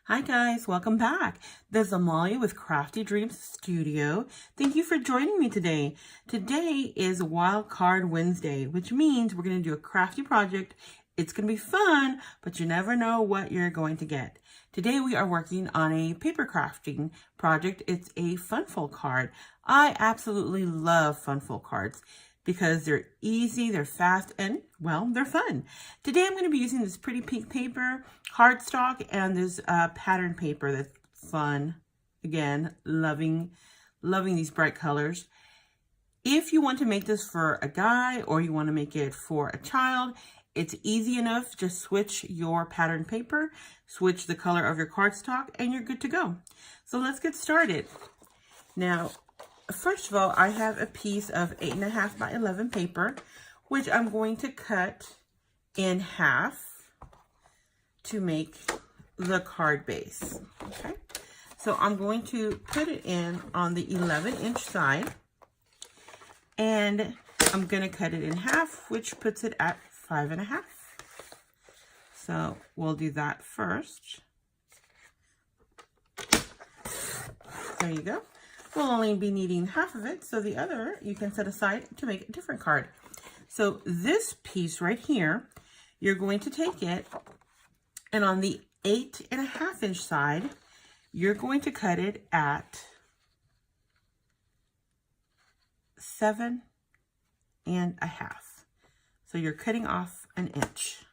Hi guys, welcome back. This is Amalia with CraftyDreamsStudio. Thank you for joining me today. Today is Wild Card Wednesday, which means we're going to do a crafty project. It's going to be fun, but you never know what you're going to get. Today we are working on a paper crafting project. It's a funfold card. I absolutely love funfold cards because they're easy, they're fast, and, well, they're fun. Today I'm going to be using this pretty pink paper, cardstock, and this pattern paper that's fun. Again, loving these bright colors. If you want to make this for a guy or you want to make it for a child, it's easy enough. Just switch your pattern paper, switch the color of your cardstock, and you're good to go. So let's get started. Now, first of all, I have a piece of 8.5 by 11 paper, which I'm going to cut in half to make the card base. Okay, so I'm going to put it in on the 11-inch side, and I'm going to cut it in half, which puts it at 5.5. So we'll do that first. There you go. We'll only be needing half of it, so the other you can set aside to make a different card. So this piece right here, you're going to take it, and on the 8.5-inch side, you're going to cut it at 7.5. So you're cutting off an inch.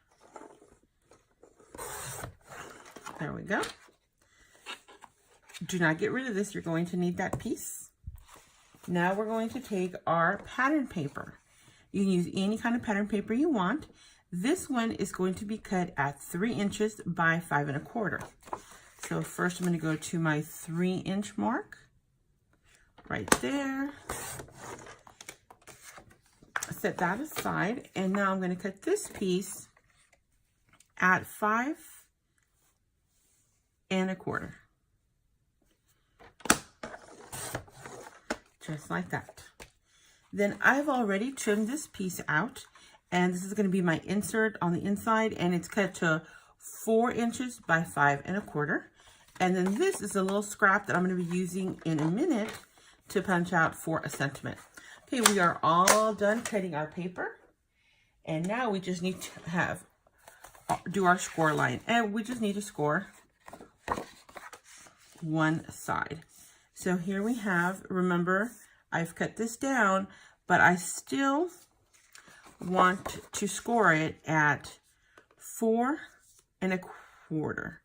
There we go. Do not get rid of this. You're going to need that piece. Now we're going to take our pattern paper. You can use any kind of pattern paper you want. This one is going to be cut at 3 inches by 5.25. So first I'm going to go to my 3-inch mark right there. Set that aside, and now I'm going to cut this piece at 5.25. Just like that. Then I've already trimmed this piece out, and this is going to be my insert on the inside, and it's cut to 4 inches by 5.25. And then this is a little scrap that I'm going to be using in a minute to punch out for a sentiment. Okay, we are all done cutting our paper, and now we just need to do our score line, and we just need to score one side. So here we have, remember, I've cut this down, but I still want to score it at 4.25.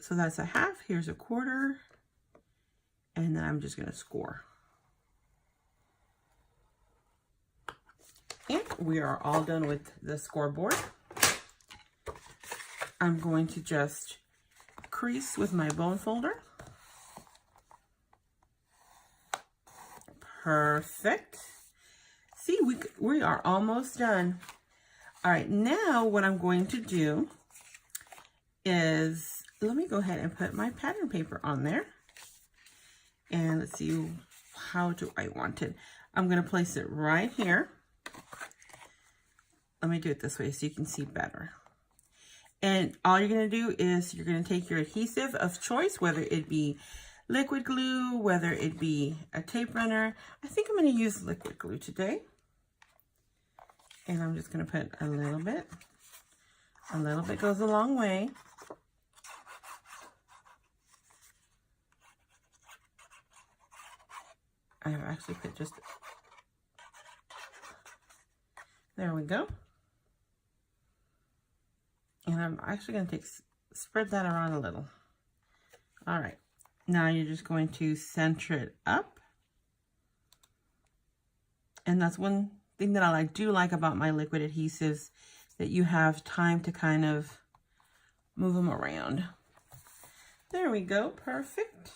So that's a half, here's a quarter, and then I'm just going to score. And we are all done with the scoreboard. I'm going to just crease with my bone folder. Perfect. See, we are almost done. All right, now what I'm going to do is, let me go ahead and put my pattern paper on there. And let's see, how do I want it? I'm going to place it right here. Let me do it this way so you can see better. And all you're going to do is you're going to take your adhesive of choice, whether it be liquid glue, whether it be a tape runner. I think I'm going to use liquid glue today. And I'm just going to put a little bit. A little bit goes a long way. I have actually put just, there we go. And I'm actually going to spread that around a little. All right. Now you're just going to center it up. And that's one thing that I do like about my liquid adhesives, that you have time to kind of move them around. There we go. Perfect.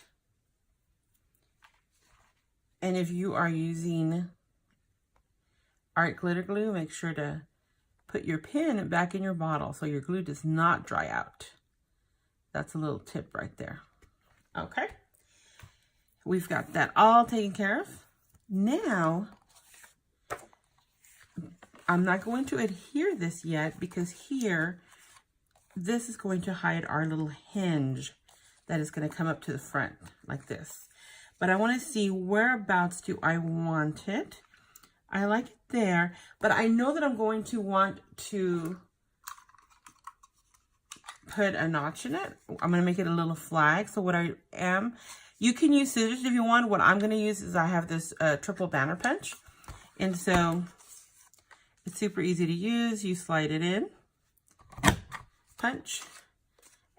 And if you are using art glitter glue, make sure to put your pin back in your bottle so your glue does not dry out. That's a little tip right there. Okay. We've got that all taken care of. Now, I'm not going to adhere this yet because here this is going to hide our little hinge that is going to come up to the front like this. But I want to see whereabouts do I want it. I like it there, but I know that I'm going to want to put a notch in it. I'm going to make it a little flag. So what I am, you can use scissors if you want. What I'm going to use is I have this triple banner punch. And so it's super easy to use. You slide it in, punch,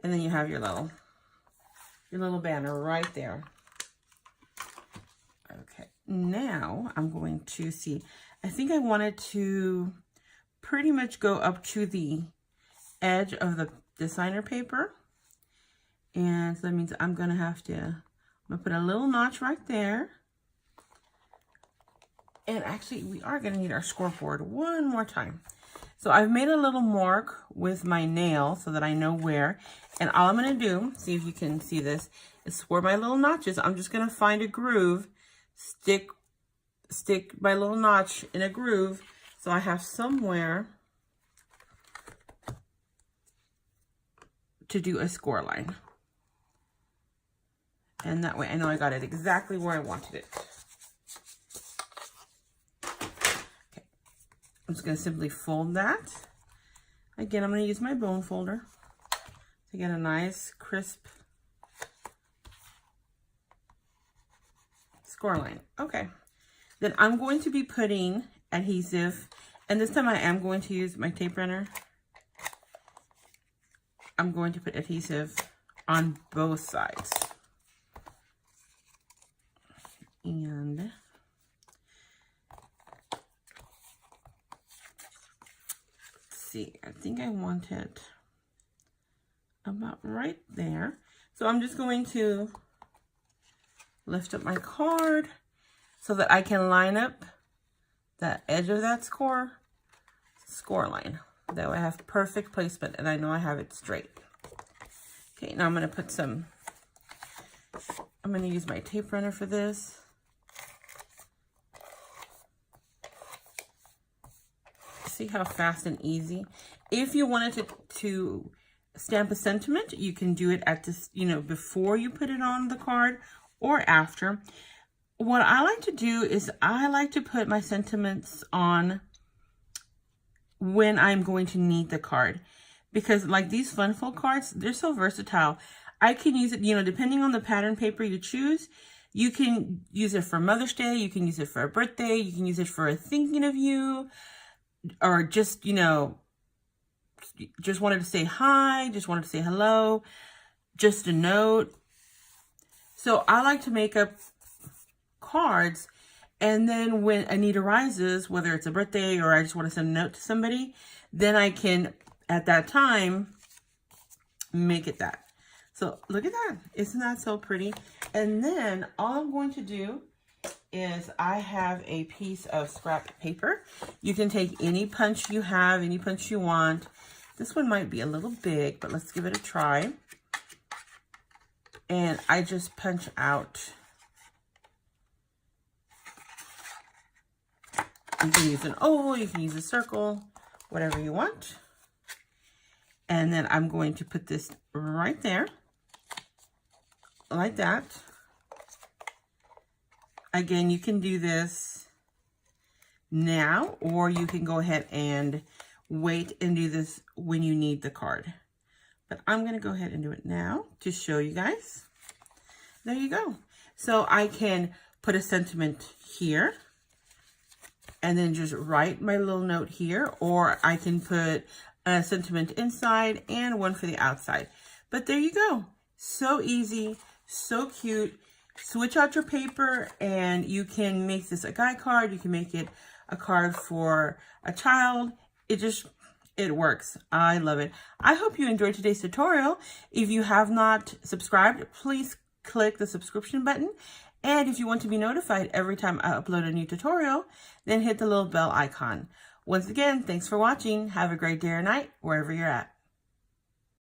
and then you have your little banner right there. Okay, now I'm going to see, I think I wanted to pretty much go up to the edge of the designer paper. And so that means I'm going to put a little notch right there. And actually, we are going to need our scoreboard one more time. So I've made a little mark with my nail so that I know where. And all I'm going to do, see if you can see this, is where my little notches. I'm just going to find a groove, stick my little notch in a groove so I have somewhere to do a score line. And that way I know I got it exactly where I wanted it. Okay. I'm just going to simply fold that. Again, I'm going to use my bone folder to get a nice crisp score line. Okay. Then I'm going to be putting adhesive, and this time I am going to use my tape runner. I'm going to put adhesive on both sides. And let's see, I think I want it about right there. So I'm just going to lift up my card so that I can line up the edge of that score line. That way I have perfect placement and I know I have it straight. Okay, now I'm going to put some, I'm going to use my tape runner for this. See how fast and easy. If you wanted to stamp a sentiment, you can do it at this, before you put it on the card or after. What I like to do is I like to put my sentiments on when I'm going to need the card, because like these fun fold cards, they're so versatile. I can use it, depending on the pattern paper you choose. You can use it for Mother's Day, you can use it for a birthday, you can use it for a thinking of you, or just, just wanted to say hi, just wanted to say hello, just a note. So I like to make up cards, and then when a need arises, whether it's a birthday or I just want to send a note to somebody, then I can, at that time, make it that. So look at that. Isn't that so pretty? And then all I'm going to do is I have a piece of scrap paper. You can take any punch you have, any punch you want. This one might be a little big, but let's give it a try. And I just punch out. You can use an oval, you can use a circle, whatever you want. And then I'm going to put this right there, like that. Again, you can do this now, or you can go ahead and wait and do this when you need the card. But I'm going to go ahead and do it now to show you guys. There you go. So I can put a sentiment here and then just write my little note here, or I can put a sentiment inside and one for the outside. But there you go. So easy, so cute. Switch out your paper and you can make this a guy card. You can make it a card for a child. It works. I love it. I hope you enjoyed today's tutorial. If you have not subscribed, please click the subscription button. And if you want to be notified every time I upload a new tutorial, then hit the little bell icon. Once again, thanks for watching. Have a great day or night, wherever you're at.